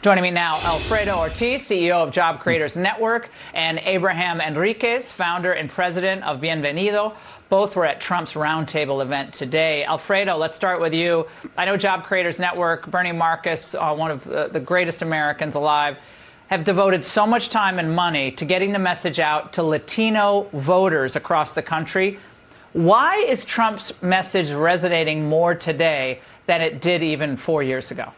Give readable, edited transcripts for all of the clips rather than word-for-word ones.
Joining me now, Alfredo Ortiz, CEO of Job Creators Network, and Abraham Enriquez, founder and president of Bienvenido. Both were at Trump's Roundtable event today. Alfredo, let's start with you. I know Job Creators Network, Bernie Marcus, one of the greatest Americans alive, have devoted so much time and money to getting the message out to Latino voters across the country. Why is Trump's message resonating more today than it did even 4 years ago?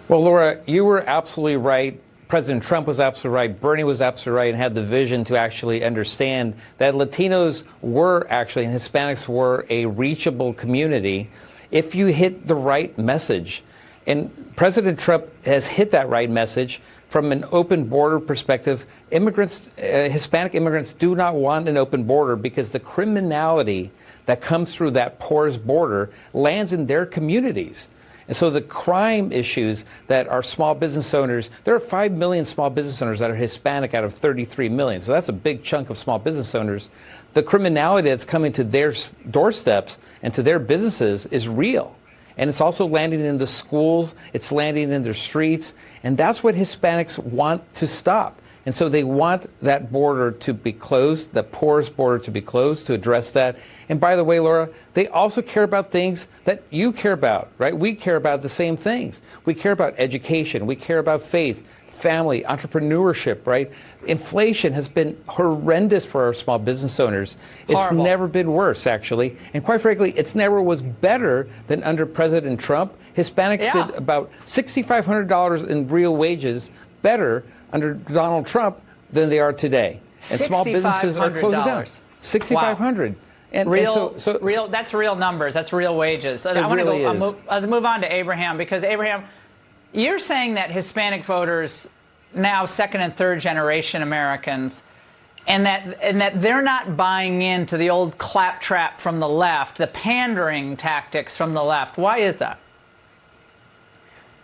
Well, Laura, you were absolutely right. President Trump was absolutely right. Bernie was absolutely right and had the vision to actually understand that Latinos were actually, and Hispanics were, a reachable community if you hit the right message. And President Trump has hit that right message. From an open border perspective, immigrants, Hispanic immigrants do not want an open border because the criminality that comes through that porous border lands in their communities. And so the crime issues that our small business owners, there are 5 million small business owners that are Hispanic out of 33 million. So that's a big chunk of small business owners. The criminality that's coming to their doorsteps and to their businesses is real. And it's also landing in the schools, it's landing in their streets, and that's what Hispanics want to stop. And so they want that border to be closed, the porous border to be closed, to address that. And by the way, Laura, they also care about things that you care about, right? We care about the same things. We care about education, we care about faith, family, entrepreneurship, right? Inflation has been horrendous for our small business owners. It's Horrible. Never been worse, actually. And quite frankly, it's never was better than under President Trump. Hispanics did about $6,500 in real wages better under Donald Trump than they are today. And small businesses are closing down. $6,500. Wow. And real, that's real numbers. That's real wages. Let's move on to Abraham, because Abraham, you're saying that Hispanic voters, now second and third generation Americans, and that they're not buying into the old claptrap from the left, the pandering tactics from the left. Why is that?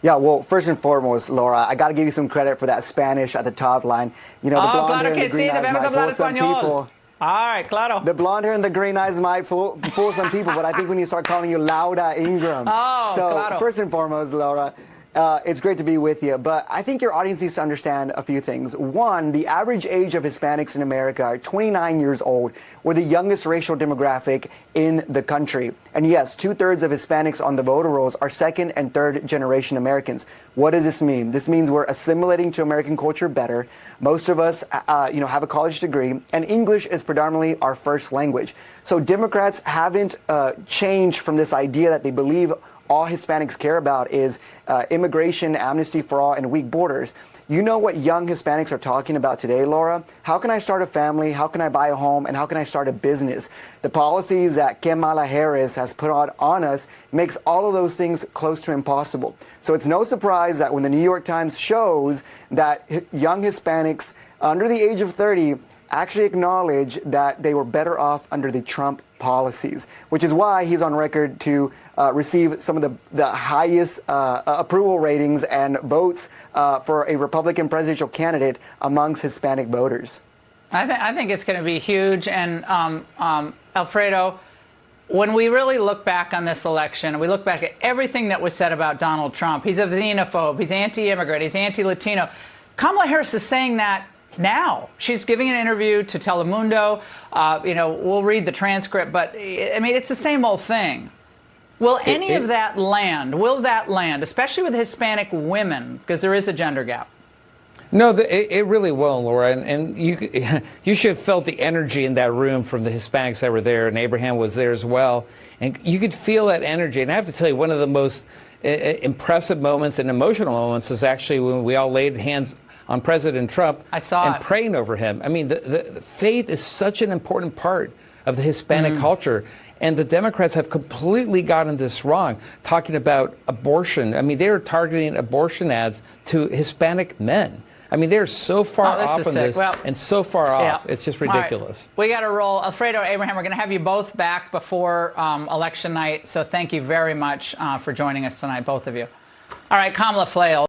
Yeah, well, first and foremost, Laura, I got to give you some credit for that Spanish at the top line. You know, the blonde hair and the green eyes might fool some people. All right, claro. The blonde hair and the green eyes might fool some people, but I think we need to start calling you Laura Ingram. Oh, so, claro. First and foremost, Laura, it's great to be with you, but I think your audience needs to understand a few things. One, the average age of Hispanics in America are 29 years old. We're the youngest racial demographic in the country. And yes, 2/3 of Hispanics on the voter rolls are second and third generation Americans. What does this mean? This means we're assimilating to American culture better. Most of us, have a college degree, and English is predominantly our first language. So Democrats haven't changed from this idea that they believe all Hispanics care about is immigration, amnesty for all, and weak borders. You know what young Hispanics are talking about today, Laura? How can I start a family? How can I buy a home? And how can I start a business? The policies that Kamala Harris has put on us makes all of those things close to impossible. So it's no surprise that when the New York Times shows that young Hispanics under the age of 30 actually acknowledge that they were better off under the Trump policies, which is why he's on record to receive some of the highest approval ratings and votes for a Republican presidential candidate amongst Hispanic voters. I think it's going to be huge. And Alfredo, when we really look back on this election, and we look back at everything that was said about Donald Trump, he's a xenophobe, he's anti-immigrant, he's anti-Latino. Kamala Harris is saying that now. She's giving an interview to Telemundo. We'll read the transcript, but I mean, it's the same old thing. Will any of that land? Will that land, especially with Hispanic women, because there is a gender gap? No, it really will, Laura. And you should have felt the energy in that room from the Hispanics that were there, and Abraham was there as well. And you could feel that energy. And I have to tell you, one of the most impressive moments and emotional moments is actually when we all laid hands on President Trump and praying over him. I mean, the faith is such an important part of the Hispanic culture. And the Democrats have completely gotten this wrong, talking about abortion. I mean, they are targeting abortion ads to Hispanic men. I mean, they're so far off on this and so far off. It's just ridiculous. Right. We got to roll. Alfredo, Abraham, we're going to have you both back before election night. So thank you very much for joining us tonight, both of you. All right, Kamala Flail.